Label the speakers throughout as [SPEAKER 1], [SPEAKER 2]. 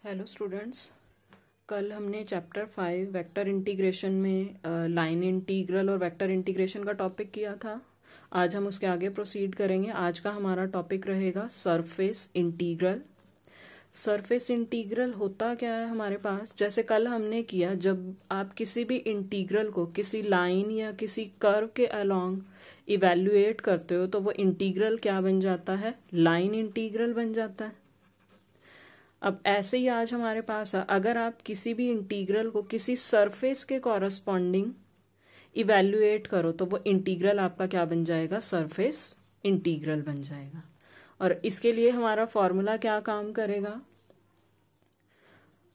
[SPEAKER 1] Hello students, कल हमने chapter 5 vector integration में लाइन इंटीग्रल और वेक्टर इंटीग्रेशन का टॉपिक किया था। आज हम उसके आगे प्रोसीड करेंगे। आज का हमारा टॉपिक रहेगा सरफेस इंटीग्रल। सरफेस इंटीग्रल होता क्या है हमारे पास, जैसे कल हमने किया, जब आप किसी भी इंटीग्रल को किसी लाइन या किसी कर्व के अलोंग इवेल्युएट करते हो तो वो इंटीग्रल क्या बन जाता है, लाइन इंटीग्रल बन जाता है। अब ऐसे ही आज हमारे पास है, अगर आप किसी भी इंटीग्रल को किसी सरफेस के कॉरस्पॉन्डिंग इवेल्युएट करो तो वो इंटीग्रल आपका क्या बन जाएगा, सरफेस इंटीग्रल बन जाएगा। और इसके लिए हमारा फॉर्मूला क्या काम करेगा।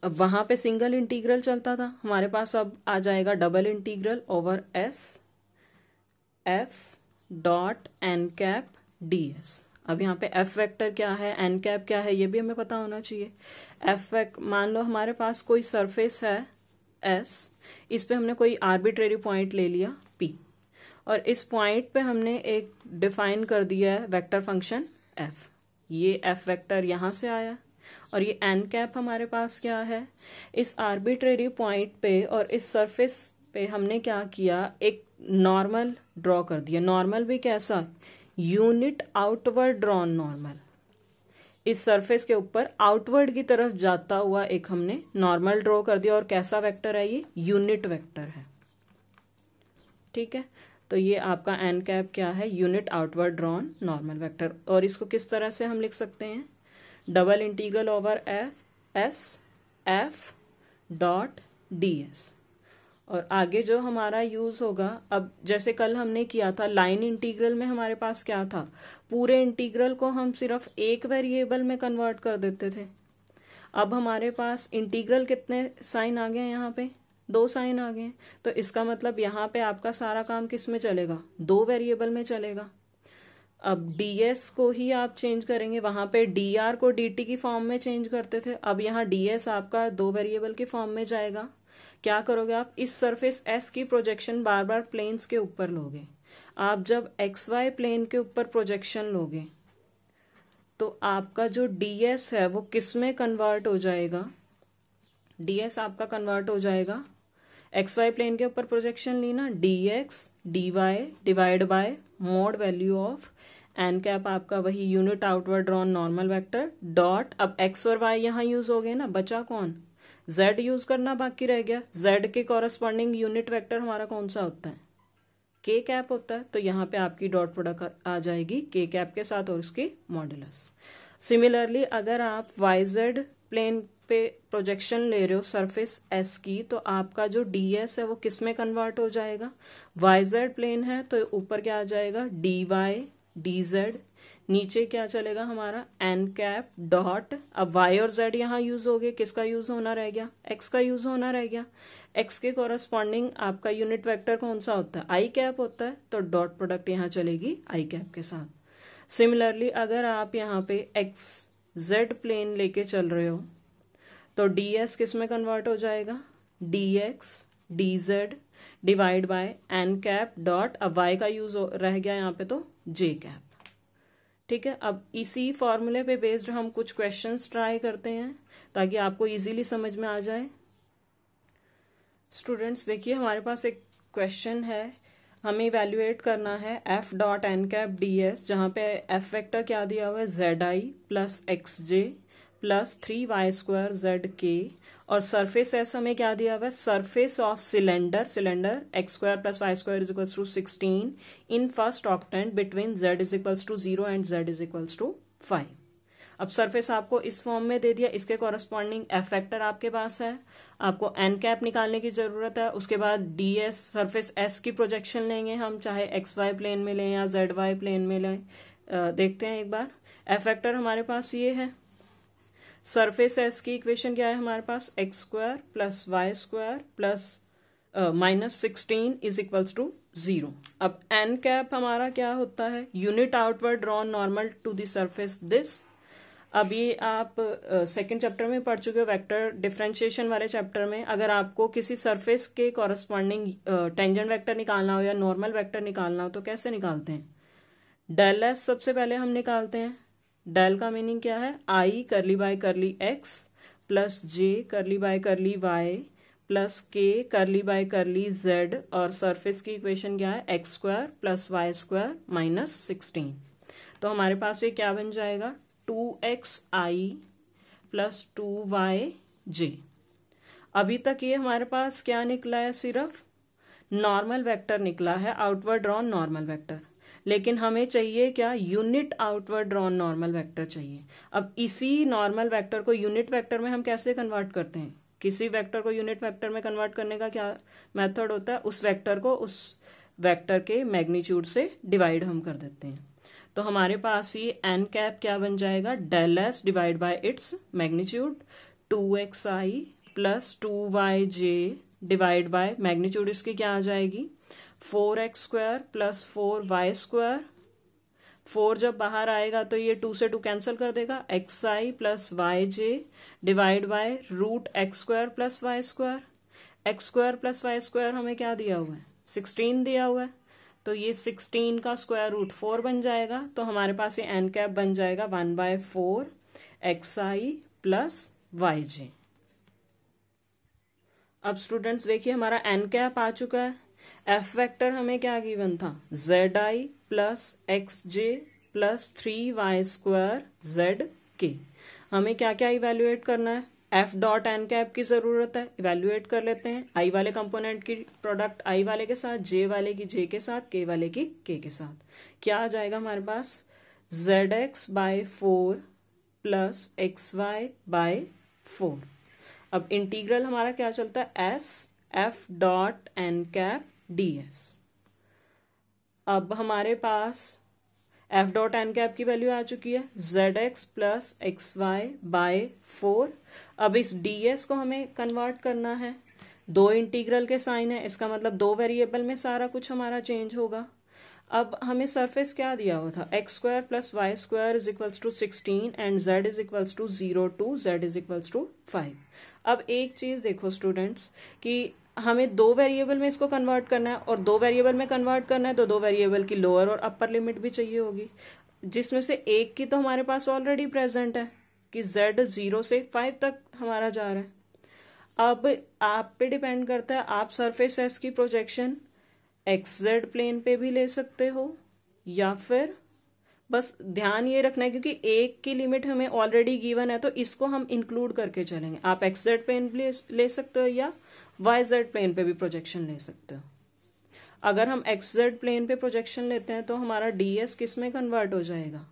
[SPEAKER 1] अब वहां पे सिंगल इंटीग्रल चलता था, हमारे पास अब आ जाएगा double integral over S F dot N cap D S. अब यहाँ पे एफ वेक्टर क्या है, एन कैप क्या है, ये भी हमें पता होना चाहिए। एफ वेक्टर, मान लो हमारे पास कोई सरफेस है एस, इस पे हमने कोई आर्बिट्रेरी पॉइंट ले लिया पी, और इस पॉइंट पे हमने एक डिफाइन कर दिया है वेक्टर फंक्शन एफ। ये एफ वेक्टर यहाँ से आया, और ये एन कैप हमारे पास क्या है, इस आर्बिट्रेरी पॉइंट पे और इस सरफेस पे हमने क्या किया, एक नॉर्मल ड्रॉ कर दिया। नॉर्मल भी कैसा, यूनिट आउटवर्ड ड्रॉन नॉर्मल, इस सरफेस के ऊपर आउटवर्ड की तरफ जाता हुआ एक हमने नॉर्मल ड्रॉ कर दिया। और कैसा वेक्टर है, ये यूनिट वेक्टर है। ठीक है, तो ये आपका एन कैप क्या है, unit outward drawn normal vector. और इसको किस तरह से हम लिख सकते हैं, double integral over F S F dot D S. और आगे जो हमारा यूज होगा, अब जैसे कल हमने किया था लाइन इंटीग्रल में, हमारे पास क्या था, पूरे इंटीग्रल को हम सिर्फ एक वेरिएबल में कन्वर्ट कर देते थे। अब हमारे पास इंटीग्रल कितने साइन आ गए, यहाँ पे 2 साइन आ गए। तो इसका मतलब यहाँ पे आपका सारा काम किस में चलेगा, 2 वेरिएबल में चलेगा। अब ds को ही आप चेंज करेंगे, वहां पे dr को dt की फॉर्म में चेंज करते थे, अब यहाँ ds आपका 2 वेरिएबल की फॉर्म में जाएगा। क्या करोगे आप, इस सरफेस s की प्रोजेक्शन बार बार प्लेन्स के ऊपर लोगे। आप जब xy प्लेन के ऊपर प्रोजेक्शन लोगे तो आपका जो ds है वो किस में कन्वर्ट हो जाएगा, ds आपका कन्वर्ट हो जाएगा, xy प्लेन के ऊपर प्रोजेक्शन ली ना, dx dy divide by mod value of N cap, आपका वही unit outward drawn normal vector dot, अब x और y यहाँ यूज हो गए ना, बचा कौन, z यूज करना बाकी रह गया। z के कॉरस्पॉन्डिंग यूनिट वेक्टर हमारा कौन सा होता है, k कैप होता है। तो यहाँ पे आपकी डॉट प्रोडक्ट आ जाएगी k कैप के साथ और उसकी मॉडुलस। सिमिलरली अगर आप yz प्लेन पे प्रोजेक्शन ले रहे हो सरफेस s की, तो आपका जो ds है वो किस में कन्वर्ट हो जाएगा, yz प्लेन है तो ऊपर क्या आ जाएगा, dy dz, नीचे क्या चलेगा हमारा एन कैप डॉट, अब y और z यहाँ यूज हो गए, किसका यूज होना रह गया, x का यूज होना रह गया। x के कॉरस्पॉन्डिंग आपका यूनिट वेक्टर कौन सा होता है, आई कैप होता है, तो डॉट प्रोडक्ट यहाँ चलेगी आई कैप के साथ। सिमिलरली अगर आप यहाँ पे x z प्लेन लेके चल रहे हो तो ds किस में कन्वर्ट हो जाएगा, dx dz divide by N cap dot, अब y का यूज रह गया यहाँ पे तो j कैप। ठीक है, अब इसी फॉर्मूले पे बेस्ड हम कुछ क्वेश्चंस ट्राई करते हैं ताकि आपको इजीली समझ में आ जाए। स्टूडेंट्स देखिए, हमारे पास एक क्वेश्चन है, हमें इवेल्युएट करना है F dot N cap D S, जहाँ पे एफ वेक्टर क्या दिया हुआ है, Z I plus X J plus 3y² Z K, और सरफेस एस हमें क्या दिया हुआ है, surface of cylinder, cylinder x² plus y² is equals to 16 in first octant between z is equals to 0 and z is equals to 5। अब surface आपको इस form में दे दिया, इसके कॉरस्पॉन्डिंग एफ वेक्टर आपके पास है, आपको एन कैप निकालने की जरूरत है। उसके बाद डी एस, सरफेस एस की प्रोजेक्शन लेंगे हम, चाहे XY प्लेन में लें या ZY प्लेन में लें। देखते हैं एक बार, एफ वेक्टर हमारे पास ये है, सरफेस एस की इक्वेशन क्या है हमारे पास, x² plus y² plus -16 is equals to 0। अब एन कैप हमारा क्या होता है, unit outward drawn normal to the surface this. अब ये आप सेकंड चैप्टर में पढ़ चुके हो, वेक्टर डिफरेंशिएशन वाले चैप्टर में। अगर आपको किसी सरफेस के कॉरस्पॉन्डिंग टेंजेंट वेक्टर निकालना हो या नॉर्मल वेक्टर निकालना हो तो कैसे निकालते हैं, डेल एस सबसे पहले हम निकालते हैं। डेल का मीनिंग क्या है, आई करली बाय करली एक्स प्लस जे करली बाय करली वाई प्लस के करली बाय करली जेड, और सरफेस की इक्वेशन क्या है, x square plus Y square minus 16। तो हमारे पास ये क्या बन जाएगा, 2xi प्लस 2yj। अभी तक ये हमारे पास क्या निकला है, सिर्फ नॉर्मल वेक्टर निकला है, आउटवर्ड ड्रॉन नॉर्मल वेक्टर। लेकिन हमें चाहिए क्या, unit outward drawn normal vector चाहिए। अब इसी नॉर्मल वेक्टर को यूनिट वेक्टर में हम कैसे कन्वर्ट करते हैं, किसी वेक्टर को यूनिट वेक्टर में कन्वर्ट करने का क्या मेथड होता है, उस वेक्टर को उस वेक्टर के मैग्नीट्यूड से डिवाइड हम कर देते हैं। तो हमारे पास ये एन कैप क्या बन जाएगा, del S divide by its magnitude 2xi plus 2yj divide by magnitude इसकी क्या आ जाएगी, 4x square plus 4y square. 4 जब बाहर आएगा तो ये 2 से 2 कैंसिल कर देगा, xi plus yj divide by root X square plus Y square. X square plus Y square हमें क्या दिया हुआ है, 16 दिया हुआ है, तो ये 16 का स्क्वायर रूट 4 बन जाएगा। तो हमारे पास ये एन कैप बन जाएगा 1/4 xi प्लस yj। अब स्टूडेंट्स देखिए हमारा एन कैप आ चुका है। एफ वेक्टर हमें क्या गिवन था, zi plus xj plus 3y square zk। हमें क्या क्या इवेल्युएट करना है, एफ डॉट एन कैप की जरूरत है, इवेल्युएट कर लेते हैं। आई वाले कंपोनेंट की प्रोडक्ट आई वाले के साथ, जे वाले की जे के साथ, के वाले की के के साथ। क्या आ जाएगा हमारे पास, zx/4 प्लस xy/4। अब इंटीग्रल हमारा क्या चलता है, S F dot N cap D S. अब हमारे पास एफ डॉट एन कैप की वैल्यू आ चुकी है, zx प्लस xy/4। अब इस ds को हमें कन्वर्ट करना है, दो इंटीग्रल के साइन है, इसका मतलब दो वेरिएबल में सारा कुछ हमारा चेंज होगा। अब हमें सरफेस क्या दिया हुआ था, X square plus Y square is equals to 16 and z is equals to 0 to z is equals to 5। अब एक चीज देखो स्टूडेंट्स कि हमें दो वेरिएबल में इसको कन्वर्ट करना है, और दो वेरिएबल में कन्वर्ट करना है तो दो वेरिएबल की लोअर और अपर लिमिट भी चाहिए होगी, जिसमें से एक की तो हमारे पास ऑलरेडी प्रेजेंट है कि z 0 से 5 तक हमारा जा रहा है। अब आप पे डिपेंड करता है, आप सरफेस एस की प्रोजेक्शन XZ प्लेन पे भी ले सकते हो, या फिर बस ध्यान ये रखना है क्योंकि एक की लिमिट हमें ऑलरेडी गिवन है तो इसको हम इंक्लूड करके चलेंगे। आप XZ प्लेन भी ले सकते हो या YZ प्लेन पे भी प्रोजेक्शन ले सकते हो। अगर हम XZ प्लेन पे प्रोजेक्शन लेते हैं तो हमारा ds किस में कन्वर्ट हो जाएगा,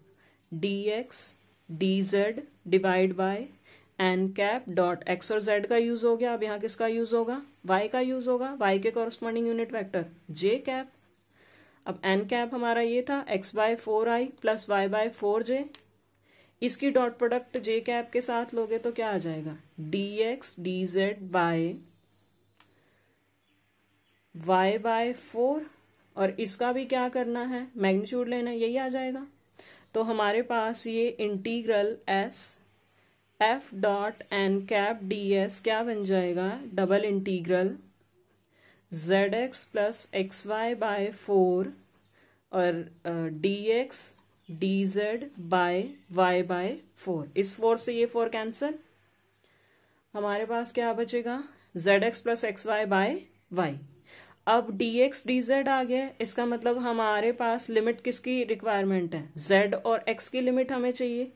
[SPEAKER 1] dx dz divide by N cap dot X और जेड का यूज हो गया। अब यहाँ किसका यूज होगा, वाई का यूज होगा, वाई के कॉरस्पॉन्डिंग यूनिट वेक्टर जे कैप। अब एन कैप हमारा ये था x/4i प्लस y/4j, इसकी डॉट प्रोडक्ट जे कैप के साथ लोगे तो क्या आ जाएगा, dx dz बाय y/4, और इसका भी क्या करना है, मैग्नीट्यूड लेना, यही आ जाएगा। तो हमारे पास ये integral S F dot N cap D S क्या बन जाएगा, double integral zx plus xy/4 और dx dz बाय y/4। इस 4 से ये 4 कैंसिल, हमारे पास क्या बचेगा, zx प्लस xy/y। अब dx dz आ गया, इसका मतलब हमारे पास लिमिट किसकी रिक्वायरमेंट है, z और x की लिमिट हमें चाहिए।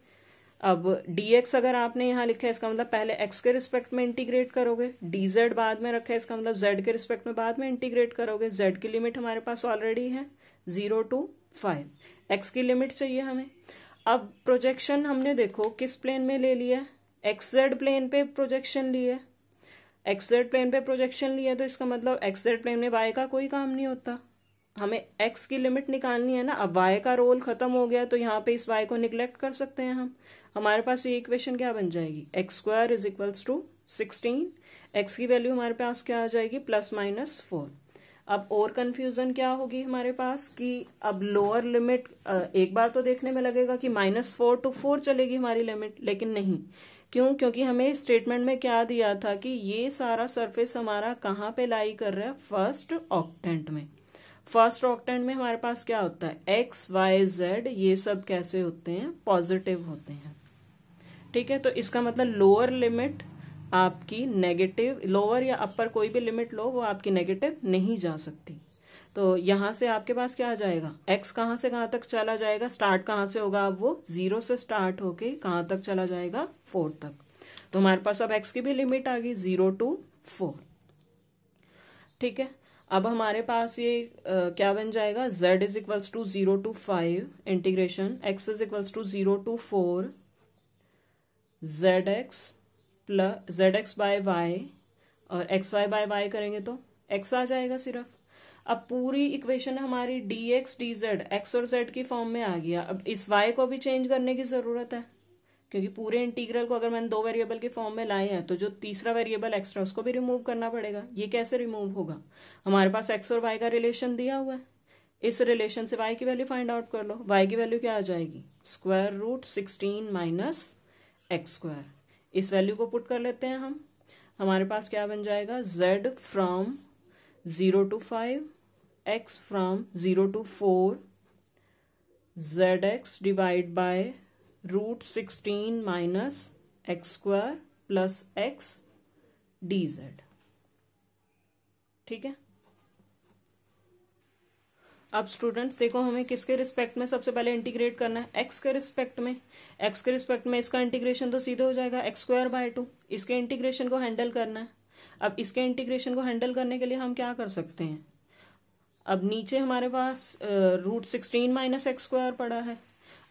[SPEAKER 1] अब dx अगर आपने यहाँ लिखा है इसका मतलब पहले x के रिस्पेक्ट में इंटीग्रेट करोगे, dz बाद में रखा है इसका मतलब z के रिस्पेक्ट में बाद में इंटीग्रेट करोगे। z की लिमिट हमारे पास ऑलरेडी है 0 to 5, x की लिमिट चाहिए हमें। अब प्रोजेक्शन हमने देखो किस प्लेन में ले लिया, xz प्लेन पे प्रोजेक्शन लिया, xz प्लेन पे प्रोजेक्शन लिया, तो इसका मतलब xz प्लेन में y का कोई काम नहीं होता, हमें x की लिमिट निकालनी है ना। अब y का रोल खत्म हो गया तो यहाँ पे इस y को निग्लेक्ट कर सकते हैं हम। हमारे पास ये इक्वेशन क्या बन जाएगी, X square is equals to 16, x की वैल्यू हमारे पास क्या आ जाएगी, +-4। अब और कंफ्यूजन क्या होगी हमारे पास कि अब लोअर लिमिट एक बार तो देखने में लगेगा कि -4 to 4 चलेगी हमारी लिमिट, लेकिन नहीं। क्यों, क्योंकि हमें स्टेटमेंट में क्या दिया था कि ये सारा सरफेस हमारा कहाँ पे लाई कर रहा है, फर्स्ट ऑक्टेंट में। फर्स्ट ऑक्टेंट में हमारे पास क्या होता है, एक्स वाई जेड ये सब कैसे होते हैं, पॉजिटिव होते हैं। ठीक है, तो इसका मतलब लोअर लिमिट आपकी नेगेटिव, लोअर या अपर कोई भी लिमिट लो, वो आपकी नेगेटिव नहीं जा सकती। तो यहाँ से आपके पास क्या आ जाएगा, x कहाँ से कहाँ तक चला जाएगा, स्टार्ट कहाँ से होगा, अब वो 0 से स्टार्ट होके कहाँ तक चला जाएगा, 4 तक। तो हमारे पास अब x की भी लिमिट आ गई 0 to 4। ठीक है, अब हमारे पास ये क्या बन जाएगा, z is equals to 0 to 5 integration x is equals to 0 to 4 Z X by Y, और एक्स वाई बाय वाई करेंगे तो x आ जाएगा सिर्फ। अब पूरी इक्वेशन हमारी D x D Z x और जेड की फॉर्म में आ गया। अब इस y को भी चेंज करने की ज़रूरत है, क्योंकि पूरे इंटीग्रल को अगर मैंने 2 वेरिएबल के फॉर्म में लाए हैं तो जो तीसरा वेरिएबल एक्स्ट्रा उसको भी रिमूव करना पड़ेगा। ये कैसे रिमूव होगा, हमारे पास x और y का रिलेशन दिया हुआ है, इस रिलेशन से y की वैल्यू फाइंड आउट कर लो। y की वैल्यू क्या आ जाएगी, square root 16 minus X square. इस वैल्यू को पुट कर लेते हैं हम, हमारे पास क्या बन जाएगा, z from 0 to 5, x from 0 to 4, zx divide by root 16 minus X square plus X D Z. ठीक है, अब स्टूडेंट्स देखो, हमें किसके रिस्पेक्ट में सबसे पहले इंटीग्रेट करना है, एक्स के रिस्पेक्ट में। एक्स के रिस्पेक्ट में इसका इंटीग्रेशन तो सीधे हो जाएगा एक्स स्क्वायर बाय 2। इसके इंटीग्रेशन को हैंडल करना है। अब इसके इंटीग्रेशन को हैंडल करने के लिए हम क्या कर सकते हैं, अब नीचे हमारे पास रूट 16 माइनस एक्स स्क्वायर पड़ा है।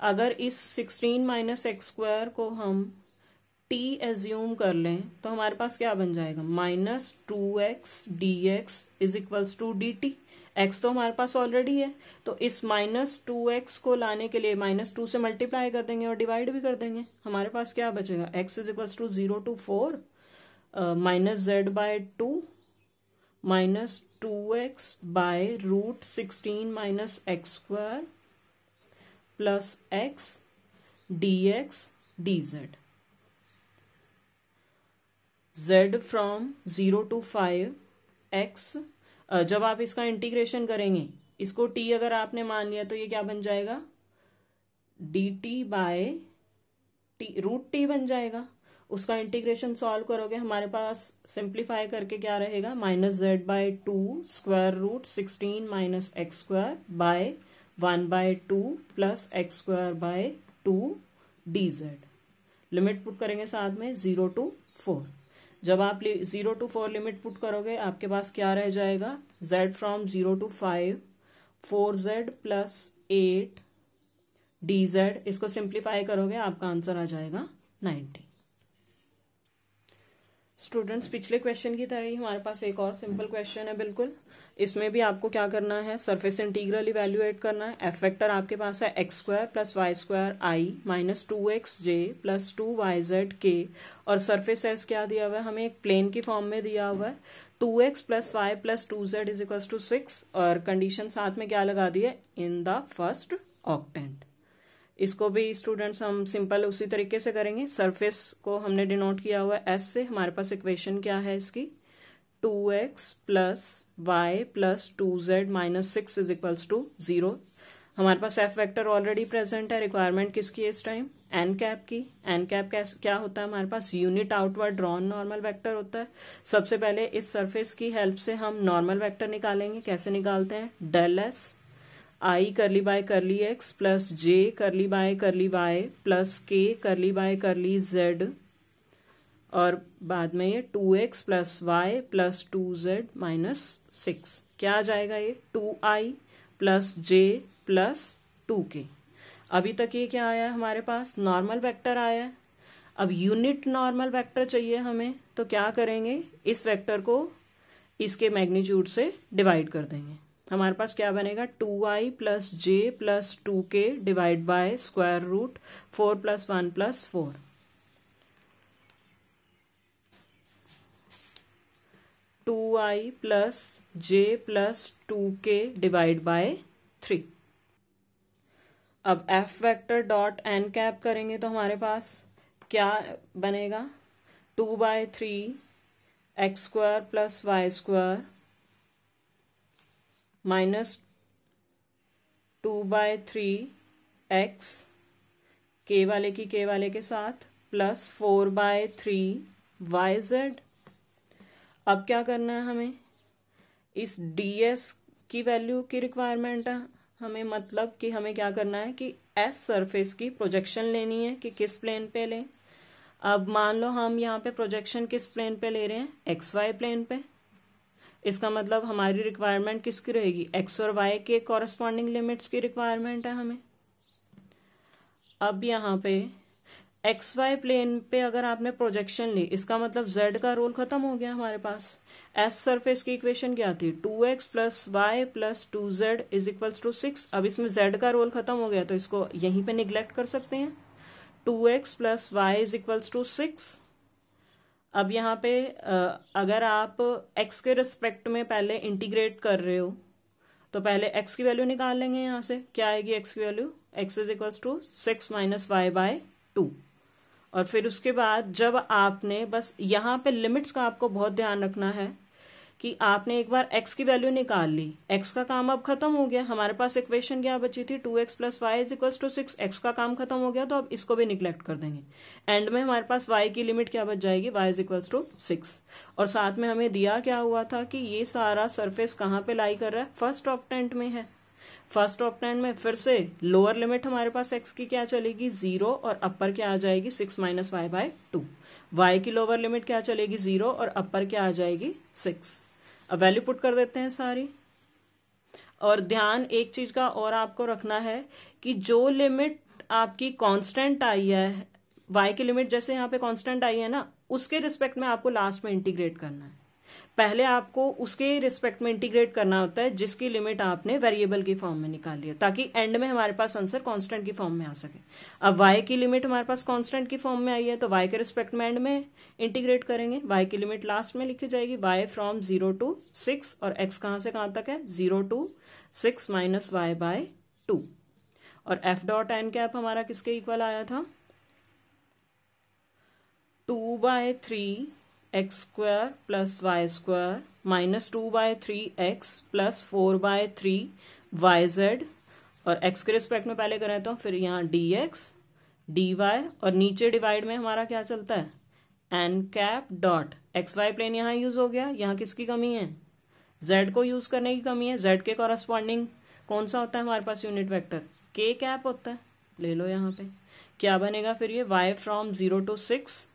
[SPEAKER 1] अगर इस 16 माइनस एक्स स्क्वायर को हम t एज्यूम कर लें तो हमारे पास क्या बन जाएगा, minus 2x dx is equals to dt। x तो हमारे पास ऑलरेडी है, तो इस माइनस 2x को लाने के लिए माइनस 2 से मल्टीप्लाई कर देंगे और डिवाइड भी कर देंगे। हमारे पास क्या बचेगा, x is equals to 0 to 4 minus z by 2 minus 2x by root 16 minus X square plus x dx dz। z from 0 to 5 x, जब आप इसका इंटीग्रेशन करेंगे, इसको t अगर आपने मान लिया तो ये क्या बन जाएगा, dt by T root T बन जाएगा। उसका इंटीग्रेशन सॉल्व करोगे, हमारे पास सिंप्लीफाई करके क्या रहेगा, minus Z by 2 square root 16 minus X square by 1 by 2 plus X square by 2 D Z. Limit put करेंगे साथ में 0 to 4। जब आप 0 to 4 लिमिट पुट करोगे, आपके पास क्या रह जाएगा, z from 0 to 5 4z plus 8 dz। इसको सिंप्लीफाई करोगे, आपका आंसर आ जाएगा 90। स्टूडेंट्स, पिछले क्वेश्चन की तरह ही हमारे पास एक और सिंपल क्वेश्चन है बिल्कुल। इसमें भी आपको क्या करना है, सरफेस इंटीग्रल इवेल्युएट करना है। एफ वेक्टर आपके पास है x square plus Y square i minus 2xj plus 2yz k, और सरफेस एस क्या दिया हुआ है, हमें एक प्लेन की फॉर्म में दिया हुआ है 2x plus Y plus 2z is equal to 6, और कंडीशन साथ में क्या लगा दी है, इन द फर्स्ट ऑक्टेंट। इसको भी स्टूडेंट्स हम सिंपल उसी तरीके से करेंगे। सरफेस को हमने डिनोट किया हुआ है एस से। हमारे पास इक्वेशन क्या है इसकी, 2x plus Y plus 2z minus 6 is equals to 0। हमारे पास एफ वेक्टर ऑलरेडी प्रेजेंट है। रिक्वायरमेंट किसकी है इस टाइम, एन कैप की। एन कैप क्या होता है, हमारे पास unit outward drawn normal vector होता है। सबसे पहले इस सरफेस की हेल्प से हम नॉर्मल वेक्टर निकालेंगे। कैसे निकालते हैं, डेल एस आई करली बाय करली एक्स प्लस जे करली बाय करली वाई प्लस के करली बाय करली जेड, और बाद में ये 2x plus Y plus 2z minus 6 क्या आ जाएगा, ये 2i plus J plus 2k। अभी तक ये क्या आया है, हमारे पास नॉर्मल वेक्टर आया है। अब यूनिट नॉर्मल वेक्टर चाहिए हमें, तो क्या करेंगे, इस वेक्टर को इसके मैग्नीट्यूड से डिवाइड कर देंगे। हमारे पास क्या बनेगा, 2i plus J plus 2k divide by square root 4 plus 1 plus 4। Two I plus J plus 2k divide by 3। अब F vector dot N cap करेंगे तो हमारे पास क्या बनेगा, 2/3 X square plus Y square minus 2/3 X के वाले की के वाले के साथ प्लस 4/3 वाई जेड। अब क्या करना है हमें, इस ds की वैल्यू की रिक्वायरमेंट है हमें, मतलब कि हमें क्या करना है कि एस सरफेस की प्रोजेक्शन लेनी है कि किस प्लेन पे लें। अब मान लो हम यहाँ पे प्रोजेक्शन किस प्लेन पे ले रहे हैं, एक्स वाई प्लेन पे। इसका मतलब हमारी रिक्वायरमेंट किसकी रहेगी, एक्स और वाई के कॉरस्पॉन्डिंग लिमिट्स की रिक्वायरमेंट है हमें। अब यहाँ पे एक्स वाई प्लेन पे अगर आपने प्रोजेक्शन ली, इसका मतलब जेड का रोल खत्म हो गया हमारे पास। एस सरफेस की इक्वेशन क्या थी, 2x plus Y plus 2z is equals to 6। अब इसमें जेड का रोल खत्म हो गया तो इसको यहीं पे निग्लेक्ट कर सकते हैं। 2x plus Y is equals to 6। अब यहाँ पे अगर आप x के रिस्पेक्ट में पहले इंटीग्रेट कर रहे हो तो पहले x की वैल्यू निकाल लेंगे। यहाँ से क्या आएगी x की value, x is equals to 6 minus Y by 2। और फिर उसके बाद जब आपने, बस यहाँ पे लिमिट्स का आपको बहुत ध्यान रखना है कि आपने एक बार x की वैल्यू निकाल ली, x का काम अब खत्म हो गया। हमारे पास इक्वेशन क्या बची थी, 2x plus Y is equals to 6। x का काम खत्म हो गया तो अब इसको भी निग्लेक्ट कर देंगे। एंड में हमारे पास y की लिमिट क्या बच जाएगी, y इज इक्वल्स टू 6। और साथ में हमें दिया क्या हुआ था कि ये सारा सरफेस कहाँ पे लाई कर रहा है, फर्स्ट ऑक्टेंट में है। फर्स्ट ऑक्टेंट में फिर से लोअर लिमिट हमारे पास x की क्या चलेगी, 0, और अपर क्या आ जाएगी 6 माइनस वाई बाय 2। y की लोअर लिमिट क्या चलेगी, 0, और अपर क्या आ जाएगी 6। अब वैल्यू पुट कर देते हैं सारी। और ध्यान एक चीज का और आपको रखना है कि जो लिमिट आपकी कांस्टेंट आई है, y की लिमिट जैसे यहाँ पे कांस्टेंट आई है ना, उसके रिस्पेक्ट में आपको लास्ट में इंटीग्रेट करना है। पहले आपको उसके रिस्पेक्ट में इंटीग्रेट करना होता है जिसकी लिमिट आपने वेरिएबल की फॉर्म में निकाली है, ताकि एंड में हमारे पास आंसर कांस्टेंट की फॉर्म में आ सके। अब y की लिमिट हमारे पास कांस्टेंट की फॉर्म में आई है तो y के रिस्पेक्ट में एंड में इंटीग्रेट करेंगे। y की लिमिट लास्ट में लिखी जाएगी, y फ्रॉम 0 to 6, और x कहाँ से कहाँ तक है, 0 to 6 माइनस वाई बाय 2। और f डॉट एन कैप हमारा किसके इक्वल आया था, 2/3 X square plus Y square minus 2/3 x plus 4/3 Y Z. और x के रिस्पेक्ट में पहले करें तो फिर यहाँ dx dy, और नीचे डिवाइड में हमारा क्या चलता है, N cap dot X Y plane यहाँ यूज हो गया। यहाँ किसकी कमी है, z को यूज करने की कमी है। z के कॉरस्पॉन्डिंग कौन सा होता है हमारे पास यूनिट वेक्टर, k कैप होता है, ले लो यहाँ पे। क्या बनेगा फिर ये, y from 0 to 6,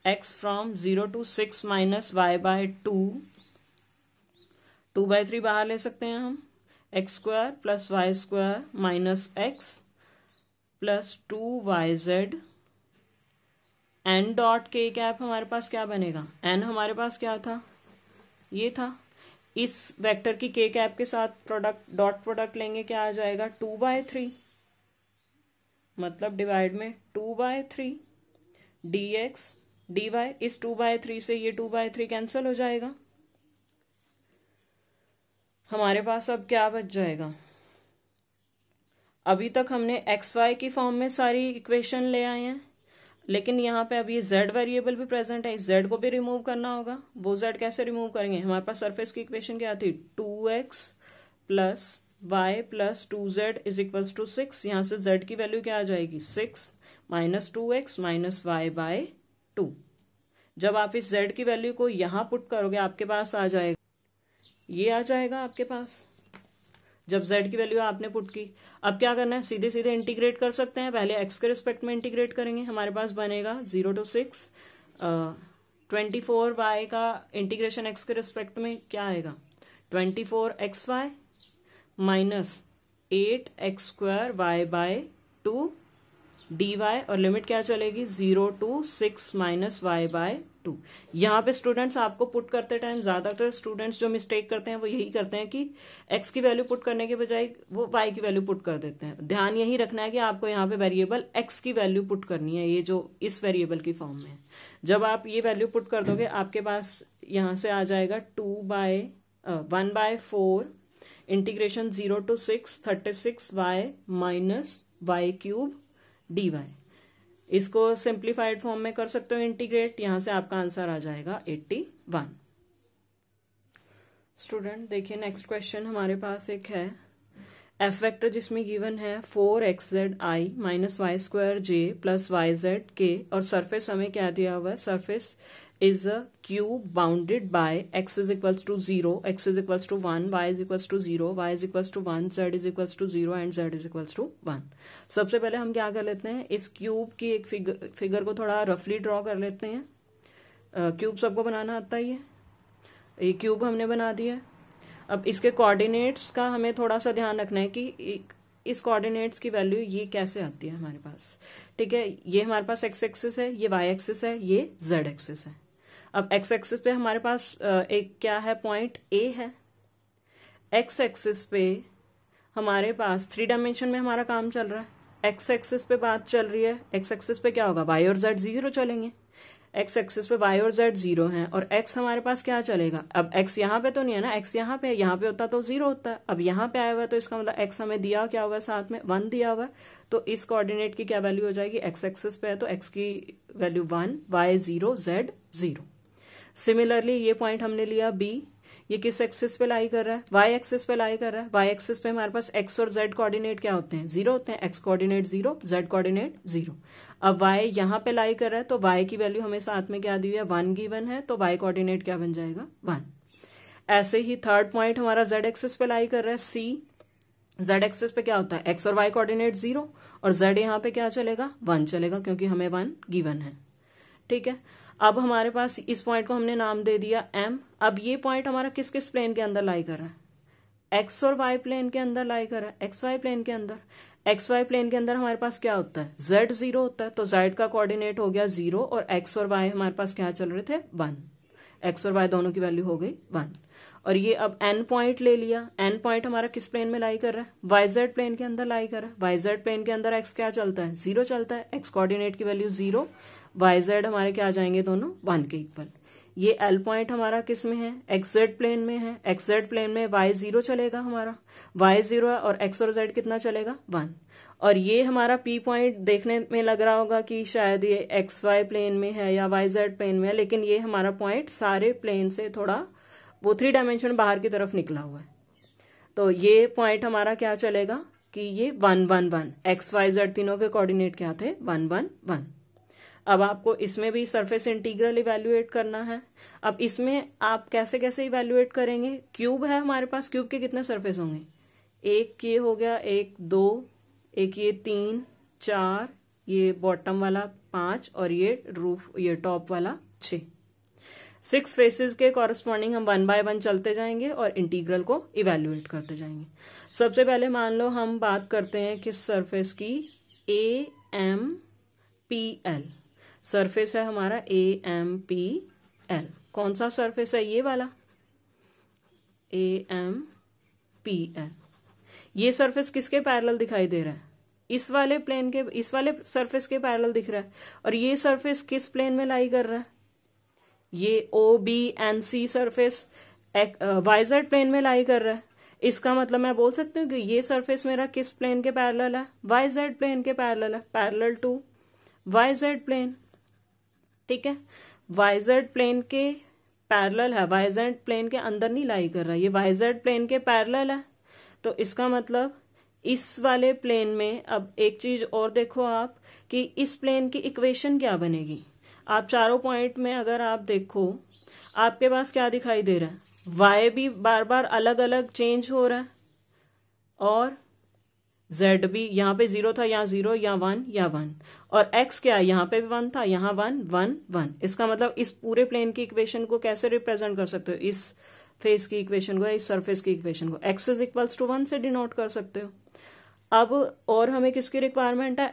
[SPEAKER 1] x from 0 to 6 minus Y by 2, 2/3 बाहर ले सकते हैं हम, X square plus Y square minus X plus 2yz। N dot K cap हमारे पास क्या बनेगा, एन हमारे पास क्या था, ये था। इस वेक्टर की के कैप के साथ प्रोडक्ट डॉट प्रोडक्ट लेंगे, क्या आ जाएगा 2/3, मतलब डिवाइड में 2/3 dx dy। इस 2/3 से ये 2/3 कैंसिल हो जाएगा। हमारे पास अब क्या बच जाएगा, अभी तक हमने एक्स वाई की फॉर्म में सारी इक्वेशन ले आए हैं, लेकिन यहाँ पे अब ये z वेरिएबल भी प्रेजेंट है, इस z को भी रिमूव करना होगा। वो z कैसे रिमूव करेंगे, हमारे पास सरफेस की इक्वेशन क्या थी, 2x plus Y plus 2z is equals to 6। यहाँ से z की वैल्यू क्या आ जाएगी, 6 minus 2x minus Y by 2। जब आप इस z की वैल्यू को यहाँ पुट करोगे आपके पास आ जाएगा, ये आ जाएगा आपके पास, जब z की वैल्यू आपने पुट की। अब क्या करना है, सीधे सीधे इंटीग्रेट कर सकते हैं। पहले x के रिस्पेक्ट में इंटीग्रेट करेंगे, हमारे पास बनेगा 0 to 6 24y का इंटीग्रेशन x के रिस्पेक्ट में क्या आएगा, 24xy minus 8x square Y by 2 dy, और लिमिट क्या चलेगी 0 to 6 माइनस वाई बाय 2। यहाँ पे स्टूडेंट्स आपको पुट करते टाइम ज्यादातर स्टूडेंट्स जो मिस्टेक करते हैं वो यही करते हैं कि x की वैल्यू पुट करने के बजाय वो y की वैल्यू पुट कर देते हैं। ध्यान यही रखना है कि आपको यहाँ पे वेरिएबल x की वैल्यू पुट करनी है, ये जो इस वेरिएबल की फॉर्म में है। जब आप ये वैल्यू पुट कर दोगे आपके पास यहाँ से आ जाएगा 1/4 integration 0 to 6 36y minus Y cube dy। इसको सिंप्लीफाइड फॉर्म में कर सकते हो इंटीग्रेट, यहां से आपका आंसर आ जाएगा 81। स्टूडेंट देखिए नेक्स्ट क्वेश्चन हमारे पास एक है, एफ वेक्टर जिसमें गिवन है 4xzi minus Y square J plus Y Z K, और सरफेस हमें क्या दिया हुआ है, surface is a cube bounded by x is equals to 0, x is equals to 1, y is equals to 0, y is equals to 1, z is equals to 0 and z is equals to 1। सबसे पहले हम क्या कर लेते हैं, इस cube की एक फिगर को थोड़ा रफली ड्रॉ कर लेते हैं। क्यूब सबको बनाना आता ही है, ये क्यूब हमने बना दिया है। अब इसके कोऑर्डिनेट्स का हमें थोड़ा सा ध्यान रखना है कि इस कोऑर्डिनेट्स की वैल्यू ये कैसे आती है हमारे पास। ठीक है, ये हमारे पास एक्स एक्सिस है, ये वाई एक्सिस है, ये जेड एक्सिस है। अब एक्स एक्सिस पे हमारे पास एक क्या है, पॉइंट ए है। एक्स एक्सिस पे हमारे पास 3 डायमेंशन में हमारा काम चल रहा है। एक्स एक्सिस पे बात चल रही है, एक्स एक्सिस पे क्या होगा, वाई और जेड 0 चलेंगे। एक्स एक्सिस पे वाई और जेड 0 है, और एक्स हमारे पास क्या चलेगा, अब एक्स यहाँ पे तो नहीं है ना, एक्स यहाँ पे है, यहाँ पे होता तो 0 होता है। अब यहाँ पे आया हुआ है तो इसका मतलब एक्स हमें दिया क्या होगा, साथ में 1 दिया हुआ है, तो इस कोऑर्डिनेट की क्या वैल्यू हो जाएगी, एक्स एक्सिस पे है तो एक्स की वैल्यू 1, वाई 0, जेड 0। सिमिलरली ये पॉइंट हमने लिया बी, ये किस एक्सिस पे लाई कर रहा है, वाई एक्सिस पे लाई कर रहा है। वाई एक्सिस पे हमारे पास एक्स और जेड कोऑर्डिनेट क्या होते हैं, 0 होते हैं, एक्स कोऑर्डिनेट 0, जेड कोऑर्डिनेट 0। अब वाई यहाँ पे लाई कर रहा है तो वाई की वैल्यू हमें साथ में क्या दी हुई है, 1 गिवन है, तो वाई कोऑर्डिनेट क्या बन जाएगा, 1। ऐसे ही थर्ड पॉइंट हमारा जेड एक्सिस पे लाई कर रहा है सी, जेड एक्सिस पे क्या होता है, एक्स और वाई कोऑर्डिनेट 0, और जेड यहाँ पे क्या चलेगा, 1 चलेगा, क्योंकि हमें 1 गिवन है। ठीक है, अब हमारे पास इस पॉइंट को हमने नाम दे दिया m। अब ये पॉइंट हमारा किस किस प्लेन के अंदर लाई कर रहा है, एक्स और वाई प्लेन के अंदर लाई कर रहा है, एक्स वाई प्लेन के अंदर। एक्स वाई प्लेन के अंदर हमारे पास क्या होता है, z 0 होता है, तो z का कोऑर्डिनेट हो गया 0, और x और y हमारे पास क्या चल रहे थे, 1। x और y दोनों की वैल्यू हो गई 1। और ये अब n पॉइंट ले लिया, n पॉइंट हमारा किस प्लेन में लाई कर रहा है, yz प्लेन के अंदर लाई कर रहा है। yz प्लेन के अंदर x क्या चलता है, 0 चलता है, x कोऑर्डिनेट की वैल्यू 0, yz हमारे क्या आ जाएंगे, दोनों 1 के इक्वल। ये L पॉइंट हमारा किस में है, xz प्लेन में है, xz प्लेन में y 0 चलेगा हमारा, y 0 है, और x और z कितना चलेगा, 1। और ये हमारा P पॉइंट देखने में लग रहा होगा कि शायद ये xy प्लेन में है या yz प्लेन में है, लेकिन ये हमारा पॉइंट सारे प्लेन से थोड़ा वो 3 डायमेंशन बाहर की तरफ निकला हुआ है। तो ये पॉइंट हमारा क्या चलेगा कि ये 1 1 1, एक्स वाई जेड तीनों के कोऑर्डिनेट क्या थे, 1 1 1। अब आपको इसमें भी सरफेस इंटीग्रल इवैल्यूएट करना है। अब इसमें आप कैसे कैसे इवैल्यूएट करेंगे, क्यूब है हमारे पास, क्यूब के कितने सरफेस होंगे, एक ये हो गया, एक 2, एक ये 3 4, ये बॉटम वाला 5, और ये रूफ, ये टॉप वाला 6। 6 फेसेस के कॉरस्पॉन्डिंग हम 1 बाय 1 चलते जाएंगे और इंटीग्रल को इवैल्यूएट करते जाएंगे। सबसे पहले मान लो हम बात करते हैं किस सरफेस की, AMPL सरफेस है हमारा, AMPL। कौन सा सरफेस है, ये वाला AMPL। ये सरफेस किसके पैरेलल दिखाई दे रहा है, इस वाले प्लेन के, इस वाले सरफेस के पैरेलल दिख रहा है। और ये सरफेस किस प्लेन में लाई कर रहा है, ये OBNC सरफेस YZ प्लेन में लाई कर रहा है। इसका मतलब मैं बोल सकती हूँ कि ये सरफेस मेरा किस प्लेन के पैरेलल है, YZ प्लेन के पैरेलल है, पैरेलल टू YZ प्लेन। ठीक है, YZ प्लेन के पैरेलल है, YZ प्लेन के अंदर नहीं लाई कर रहा है, ये YZ प्लेन के पैरेलल है। तो इसका मतलब इस वाले प्लेन में, अब एक चीज और देखो आप कि इस प्लेन की इक्वेशन क्या बनेगी। आप चारों पॉइंट में अगर आप देखो, आपके पास क्या दिखाई दे रहा है, y भी बार बार अलग अलग चेंज हो रहा है, और z भी यहाँ पे 0 था, यहाँ 0 या 1 या 1, और x क्या है, यहाँ पे भी 1 था, यहाँ 1 1 1। इसका मतलब इस पूरे प्लेन की इक्वेशन को कैसे रिप्रेजेंट कर सकते हो, इस फेस की इक्वेशन को, इस सरफेस की इक्वेशन को x इज इक्वल्स टू 1 से डिनोट कर सकते हो। अब और हमें किसकी रिक्वायरमेंट है,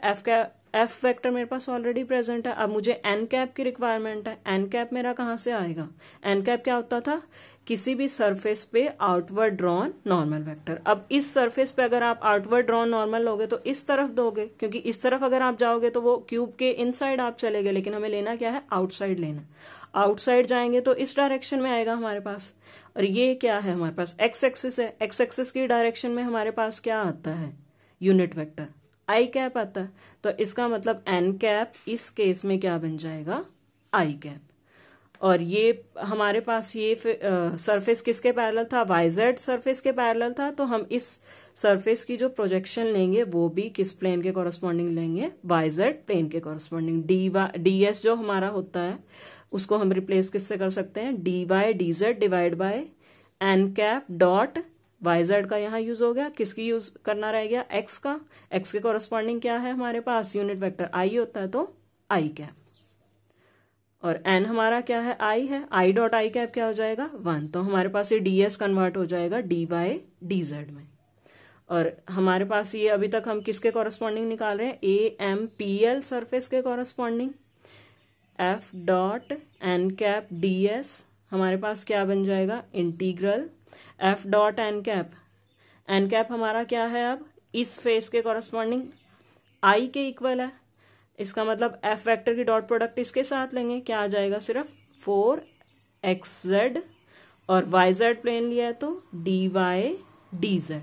[SPEAKER 1] एफ वेक्टर मेरे पास ऑलरेडी प्रेजेंट है। अब मुझे एन कैप की रिक्वायरमेंट है। एन कैप मेरा कहाँ से आएगा, एन कैप क्या होता था, किसी भी सरफेस पे आउटवर्ड ड्रॉन नॉर्मल वेक्टर। अब इस सरफेस पे अगर आप आउटवर्ड ड्रॉन नॉर्मल लोगे तो इस तरफ दोगे, क्योंकि इस तरफ अगर आप जाओगे तो वो क्यूब के इनसाइड आप चले गए, लेकिन हमें लेना क्या है, आउटसाइड लेना। आउटसाइड जाएंगे तो इस डायरेक्शन में आएगा हमारे पास। और ये क्या है हमारे पास, एक्स एक्सिस है, एक्स एक्सिस की डायरेक्शन में हमारे पास क्या आता है, यूनिट वेक्टर आई कैप आता है। तो इसका मतलब एन कैप इस केस में क्या बन जाएगा, आई कैप। और ये हमारे पास ये सरफेस किसके पैरेलल था, वाई जेड सरफेस के पैरेलल था, तो हम इस सरफेस की जो प्रोजेक्शन लेंगे वो भी किस प्लेन के कॉरस्पॉन्डिंग लेंगे, वाई जेड प्लेन के कॉरस्पॉन्डिंग। डी एस जो हमारा होता है उसको हम रिप्लेस किससे कर सकते हैं, d y d z divide by N cap dot y z का यहाँ यूज हो गया, किसकी यूज करना रह गया, एक्स का। एक्स के कॉरस्पॉन्डिंग क्या है हमारे पास, यूनिट वेक्टर आई होता है, तो आई कैप। और एन हमारा क्या है, आई है, आई डॉट आई कैप क्या हो जाएगा 1, तो हमारे पास ये डी एस कन्वर्ट हो जाएगा डी वाई डी जेड में। और हमारे पास ये अभी तक हम किसके कॉरस्पॉन्डिंग निकाल रहे हैं, A M P L surface के corresponding. F dot N cap D S हमारे पास क्या बन जाएगा, integral F dot N cap हमारा क्या है, अब इस फेस के कॉरस्पॉन्डिंग आई के इक्वल है। इसका मतलब एफ वेक्टर की डॉट प्रोडक्ट इसके साथ लेंगे, क्या आ जाएगा, सिर्फ 4xz, और वाई जेड प्लेन लिया है तो डी वाई डी जेड।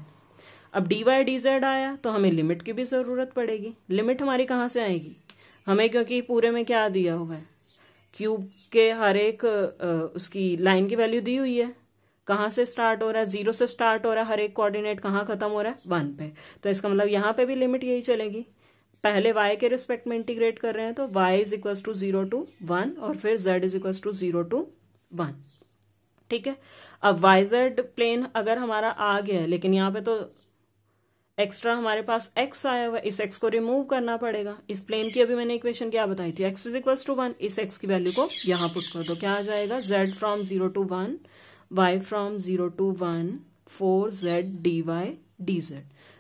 [SPEAKER 1] अब डी वाई डी जेड आया तो हमें लिमिट की भी जरूरत पड़ेगी। लिमिट हमारी कहाँ से आएगी, हमें क्योंकि पूरे में क्या दिया हुआ है, क्यूब के हर एक उसकी लाइन की वैल्यू दी हुई है, कहाँ से स्टार्ट हो रहा है, 0 से स्टार्ट हो रहा है, हर एक कोऑर्डिनेट कहाँ खत्म हो रहा है, 1 पे। तो इसका मतलब यहाँ पे भी लिमिट यही चलेगी, पहले y के रिस्पेक्ट में इंटीग्रेट कर रहे हैं तो y is equal to 0 to 1 और फिर z is equal to 0 to 1। ठीक है, अब वाई जेड प्लेन अगर हमारा आ गया है, लेकिन यहाँ पे तो एक्स्ट्रा हमारे पास x आया हुआ है, इस x को रिमूव करना पड़ेगा। इस प्लेन की अभी मैंने इक्वेशन क्या बताई थी, x इज इक्वल टू 1, इस x की वैल्यू को यहाँ पुट कर दो, क्या आ जाएगा, z from 0 to 1, y from 0 to 1, 4z dy dz।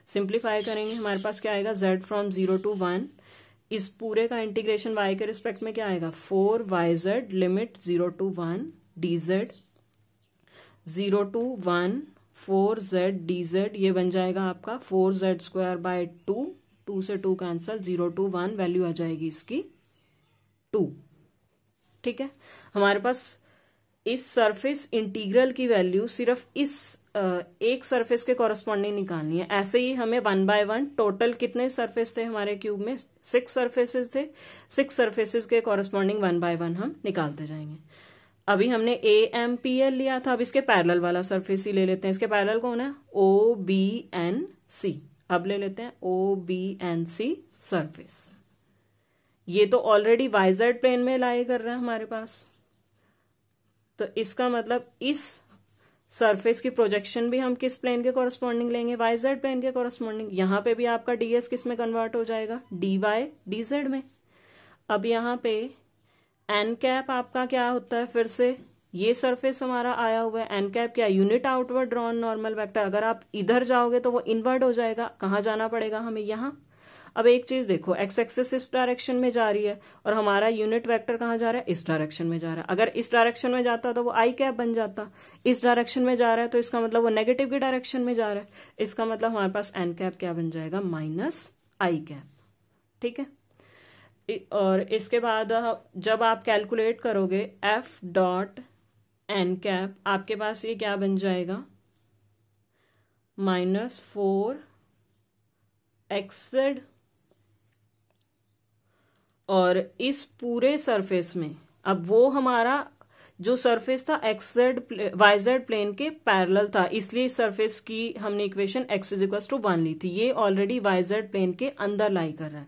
[SPEAKER 1] Simplify करेंगे हमारे पास क्या आएगा, z फ्रॉम 0 to 1, इस पूरे का इंटीग्रेशन y के रिस्पेक्ट में क्या आएगा, 4yz limit 0 to 1 dz, 0 to 1 4z dz, ये बन जाएगा आपका 4z स्क्वायर बाय 2, 2 से 2 कैंसल, 0 to 1 वैल्यू आ जाएगी इसकी 2। ठीक है, हमारे पास इस सरफेस इंटीग्रल की वैल्यू सिर्फ इस एक सरफेस के कॉरस्पॉन्डिंग निकालनी है। ऐसे ही हमें 1 by 1 टोटल कितने सरफेस थे हमारे क्यूब में, 6 सरफेसेस थे, 6 सरफेसेस के कॉरस्पॉन्डिंग 1 by 1 हम निकालते जाएंगे। अभी हमने ए एम पी एल लिया था, अब इसके पैरेलल वाला सरफेस ही ले लेते हैं। इसके पैरेलल कौन है, ओ बी एन सी। अब ले लेते हैं O B N C surface. ये तो ऑलरेडी वाई जेड प्लेन में लाई कर रहा है हमारे पास, तो इसका मतलब इस सरफेस की प्रोजेक्शन भी हम किस प्लेन के कॉरस्पॉन्डिंग लेंगे, वाई जेड प्लेन के कॉरस्पॉन्डिंग। यहाँ पे भी आपका डीएस किस में कन्वर्ट हो जाएगा, डी वाई डी जेड में। अब यहाँ पे एन कैप आपका क्या होता है, फिर से ये सरफेस हमारा आया हुआ है, एन कैप क्या, unit outward drawn normal vector. अगर आप इधर जाओगे तो वो इनवर्ड हो जाएगा, कहाँ जाना पड़ेगा हमें, यहाँ। अब एक चीज देखो, एक्स एक्सिस इस डायरेक्शन में जा रही है और हमारा यूनिट वेक्टर कहाँ जा रहा है, इस डायरेक्शन में जा रहा है। अगर इस डायरेक्शन में जाता तो वो आई कैप बन जाता, इस डायरेक्शन में जा रहा है तो इसका मतलब वो नेगेटिव की डायरेक्शन में जा रहा है, इसका मतलब हमारे पास एन कैप क्या बन जाएगा, माइनस आई कैप। ठीक है, और इसके बाद जब आप कैलकुलेट करोगे एफ डॉट एन कैप, आपके पास ये क्या बन जाएगा, -4xz। और इस पूरे सरफेस में अब वो हमारा जो सरफेस था एक्स-जेड वाई-जेड प्लेन के पैरेलल था, इसलिए इस सरफेस की हमने equation x is equal to 1 ली थी। ये ऑलरेडी वाई-जेड प्लेन के अंदर लाई कर रहा है,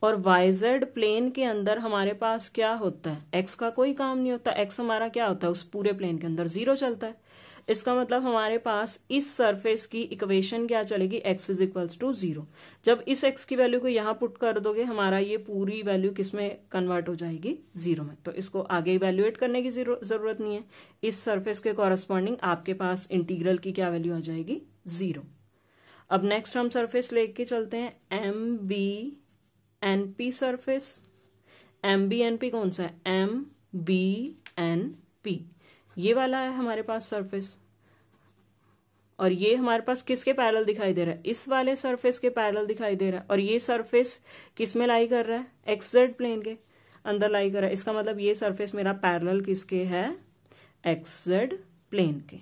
[SPEAKER 1] और वाई-जेड प्लेन के अंदर हमारे पास क्या होता है, x का कोई काम नहीं होता। x हमारा क्या होता है, उस पूरे प्लेन के अंदर 0 चलता है। इसका मतलब हमारे पास इस सरफेस की इक्वेशन क्या चलेगी, x इज इक्वल्स टू 0। जब इस x की वैल्यू को यहाँ पुट कर दोगे, हमारा ये पूरी वैल्यू किस में कन्वर्ट हो जाएगी, 0 में। तो इसको आगे इवेल्युएट करने की जरूरत नहीं है। इस सरफेस के कॉरस्पॉन्डिंग आपके पास इंटीग्रल की क्या वैल्यू आ जाएगी, 0। अब नेक्स्ट हम सरफेस लेके चलते हैं MBNP सरफेस। MBNP कौन सा है, MBNP ये वाला है हमारे पास सरफेस, और ये हमारे पास किसके पैरेलल दिखाई दे रहा है, इस वाले सरफेस के पैरेलल दिखाई दे रहा है। और ये सरफेस किस में लाई कर रहा है, एक्स-जेड प्लेन के अंदर लाई कर रहा है। इसका मतलब ये सरफेस मेरा पैरेलल किसके है, एक्स-जेड प्लेन के।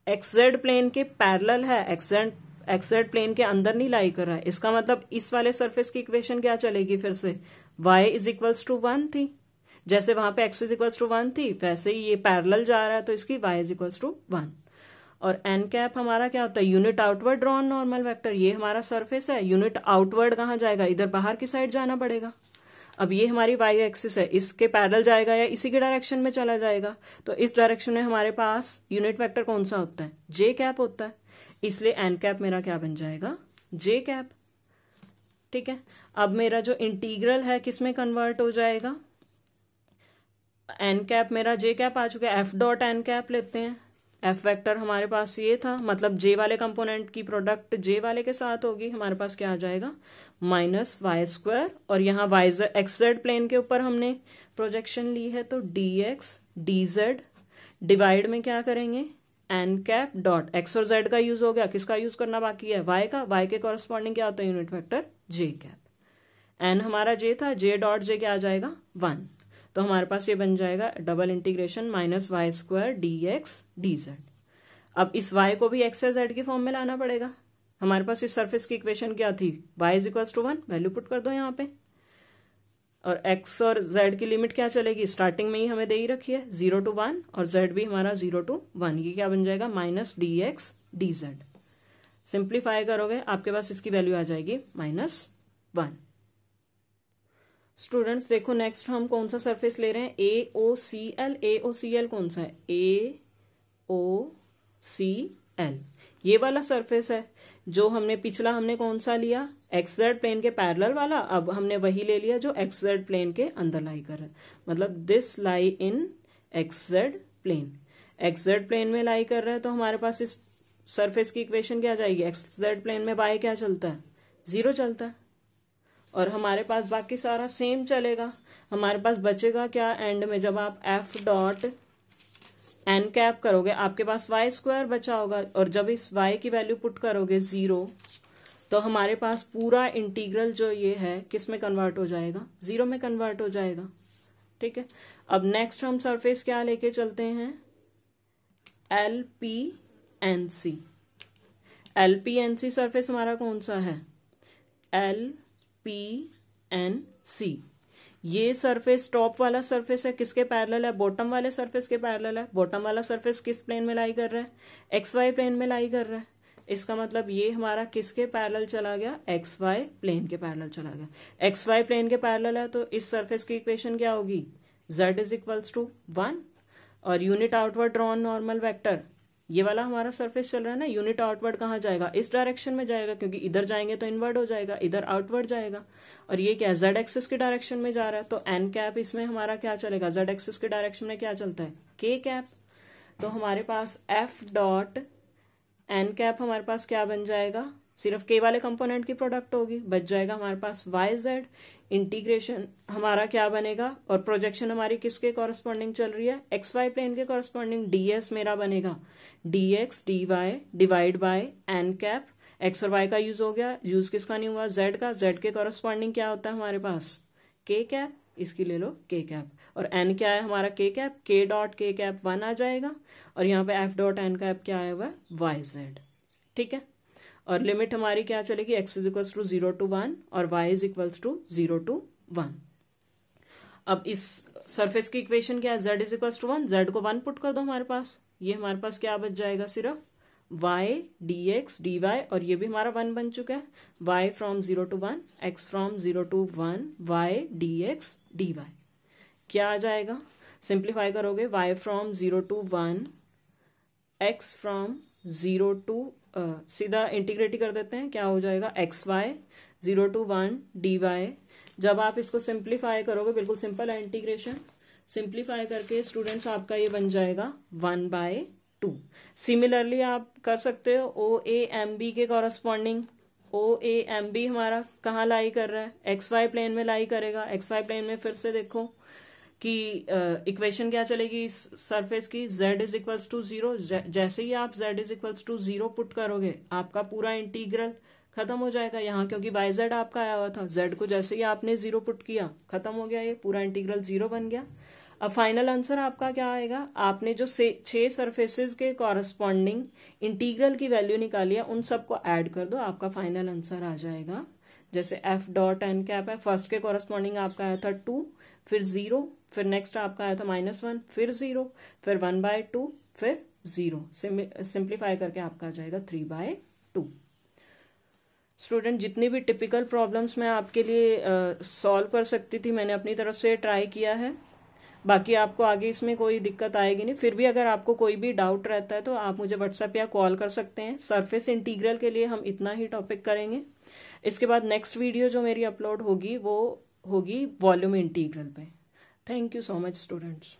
[SPEAKER 1] एक्स-जेड प्लेन के पैरेलल है, एक्स-जेड प्लेन के अंदर नहीं लाई कर रहा है। इसका मतलब इस वाले सरफेस की इक्वेशन क्या चलेगी, फिर से y इज इक्वल्स टू 1 थी, जैसे वहां पे x इज इक्वल्स टू 1 थी, वैसे ही ये पैरेलल जा रहा है तो इसकी y इज इक्वल्स टू 1। और एन कैप हमारा क्या होता है, unit outward drawn normal vector. ये हमारा सरफेस है, यूनिट आउटवर्ड कहाँ जाएगा, इधर बाहर की साइड जाना पड़ेगा। अब ये हमारी वाई एक्सिस है, इसके पैरेलल जाएगा या इसी के डायरेक्शन में चला जाएगा, तो इस डायरेक्शन में हमारे पास यूनिट वेक्टर कौन सा होता है, जे कैप होता है। इसलिए एन कैप मेरा क्या बन जाएगा, जे कैप। ठीक है, अब मेरा जो इंटीग्रल है किस में कन्वर्ट हो जाएगा, एन कैप मेरा जे कैप आ चुका है। एफ डॉट एन कैप लेते हैं। एफ वेक्टर हमारे पास ये था, मतलब जे वाले कंपोनेंट की प्रोडक्ट जे वाले के साथ होगी। हमारे पास क्या आ जाएगा, माइनस वाई स्क्वायर, और यहाँ वाई एक्स जेड प्लेन के ऊपर हमने प्रोजेक्शन ली है, तो D x D z divide में क्या करेंगे, एन कैप डॉट एक्स और जेड का यूज हो गया, किसका यूज करना बाकी है, वाई का। वाई के कॉरस्पॉन्डिंग क्या होता है, यूनिट वेक्टर जे कैप। एन हमारा जे था, जे डॉट जे क्या आ जाएगा, 1। तो हमारे पास ये बन जाएगा double integration minus Y square d x D z. अब इस y को भी x या z की फॉर्म में लाना पड़ेगा। हमारे पास इस सरफेस की इक्वेशन क्या थी, y is equals to 1, value put कर दो यहाँ पे। और x और z की लिमिट क्या चलेगी, स्टार्टिंग में ही हमें दे ही रखी है 0 to 1, और z भी हमारा 0 to 1। ये क्या बन जाएगा, minus D x D Z. Simplify करोगे आपके पास इसकी वैल्यू आ जाएगी -1। स्टूडेंट्स देखो नेक्स्ट हम कौन सा सरफेस ले रहे हैं, ए ओ सी एल। ए ओ सी एल कौन सा है, ए ओ सी एल, ये वाला सरफेस है। जो हमने पिछला हमने कौन सा लिया, एक्स जेड प्लेन के पैरेलल वाला, अब हमने वही ले लिया जो एक्स जेड प्लेन के अंदर लाई कर रहा है, मतलब this lie in x z plane. X z plane में लाई कर रहा है, तो हमारे पास इस सरफेस की इक्वेशन क्या जाएगी, एक्स जेड प्लेन में वाई क्या चलता है, 0 चलता है, और हमारे पास बाकी सारा सेम चलेगा। हमारे पास बचेगा क्या एंड में, जब आप एफ डॉट एन कैप करोगे आपके पास वाई स्क्वायर बचा होगा, और जब इस वाई की वैल्यू पुट करोगे 0, तो हमारे पास पूरा इंटीग्रल जो ये है किस में कन्वर्ट हो जाएगा, 0 में कन्वर्ट हो जाएगा। ठीक है, अब नेक्स्ट हम सरफेस क्या लेके चलते हैं, L P N C. L P N C surface हमारा कौन सा है, एल पी एन सी। ये सरफेस टॉप वाला सरफेस है, किसके पैरेलल है, बॉटम वाले सरफेस के पैरेलल है। बॉटम वाला सरफेस किस प्लेन में लाई कर रहा है, एक्स वाई प्लेन में लाई कर रहा है। इसका मतलब ये हमारा किसके पैरेलल चला गया, एक्स वाई प्लेन के पैरेलल चला गया। एक्स वाई प्लेन के पैरेलल है, तो इस सरफेस की इक्वेशन क्या होगी, z इज इक्वल्स टू 1, और unit outward drawn normal vector, ये वाला हमारा सरफेस चल रहा है ना, यूनिट आउटवर्ड कहाँ जाएगा, इस डायरेक्शन में जाएगा, क्योंकि इधर जाएंगे तो इनवर्ड हो जाएगा, इधर आउटवर्ड जाएगा। और ये क्या, जेड एक्सिस के डायरेक्शन में जा रहा है, तो एन कैप इसमें हमारा क्या चलेगा, जेड एक्सिस के डायरेक्शन में क्या चलता है, के कैप। तो हमारे पास एफ डॉट एन कैप हमारे पास क्या बन जाएगा, सिर्फ के वाले कंपोनेंट की प्रोडक्ट होगी, बच जाएगा हमारे पास वाई जेड। इंटीग्रेशन हमारा क्या बनेगा, और प्रोजेक्शन हमारी किसके कॉरस्पॉन्डिंग चल रही है, एक्स वाई प्लेन के कॉरस्पॉन्डिंग। डीएस मेरा बनेगा d x d y divide by N cap. X और वाई का यूज हो गया, यूज किसका नहीं हुआ, जेड का। जेड के कॉरस्पॉन्डिंग क्या होता है हमारे पास, के कैप, इसकी ले लो के कैप। और एन क्या है हमारा, के कैप, के डॉट के कैप 1 आ जाएगा, और यहाँ पे एफ डॉट एन कैप क्या आया हुआ है, वाई जेड। ठीक है, और लिमिट हमारी क्या चलेगी, x is equals to 0 to 1 और y is equals to 0 to 1। अब इस सरफेस की इक्वेशन क्या है, z is equals to 1, z को 1 पुट कर दो हमारे पास। ये हमारे पास क्या बच जाएगा, सिर्फ y dx dy, और ये भी हमारा 1 बन चुका है। y from 0 to 1, x from 0 to 1, y dx dy क्या आ जाएगा, सिंप्लीफाई करोगे y from 0 to 1, x from 0 to सीधा इंटीग्रेट कर देते हैं, क्या हो जाएगा, x y 0 to 1 d y. जब आप इसको सिंप्लीफाई करोगे, बिल्कुल सिंपल है इंटीग्रेशन, सिंप्लीफाई करके स्टूडेंट्स आपका ये बन जाएगा 1/2। सिमिलरली आप कर सकते हो ओ ए एम बी के corresponding. O A M B हमारा कहाँ लाई कर रहा है, एक्स वाई प्लेन में लाई करेगा। एक्स वाई प्लेन में फिर से देखो कि इक्वेशन क्या चलेगी इस सरफेस की, z इज इक्वल्स टू 0। जैसे ही आप z is equals to 0 put करोगे आपका पूरा इंटीग्रल खत्म हो जाएगा यहाँ, क्योंकि वाई जेड आपका आया हुआ था। z को जैसे ही आपने 0 पुट किया खत्म हो गया, ये पूरा इंटीग्रल 0 बन गया। अब फाइनल आंसर आपका क्या आएगा, आपने जो 6 सरफेसेस के कॉरस्पॉन्डिंग इंटीग्रल की वैल्यू निकाली है उन सबको ऐड कर दो, आपका फाइनल आंसर आ जाएगा। जैसे एफ डॉट एन कैप है, फर्स्ट के कॉरस्पॉन्डिंग आपका आया था 2, फिर 0, फिर नेक्स्ट आपका आया था -1, फिर 0, फिर 1/2, फिर 0। सिंप्लीफाई करके आपका आ जाएगा 3/2। स्टूडेंट, जितनी भी टिपिकल प्रॉब्लम्स मैं आपके लिए सॉल्व कर सकती थी मैंने अपनी तरफ से ट्राई किया है। बाकी आपको आगे इसमें कोई दिक्कत आएगी नहीं। फिर भी अगर आपको कोई भी डाउट रहता है तो आप मुझे व्हाट्सएप या कॉल कर सकते हैं। सरफेस इंटीग्रल के लिए हम इतना ही टॉपिक करेंगे। इसके बाद नेक्स्ट वीडियो जो मेरी अपलोड होगी वो होगी वॉल्यूम इंटीग्रल पे। Thank you so much students.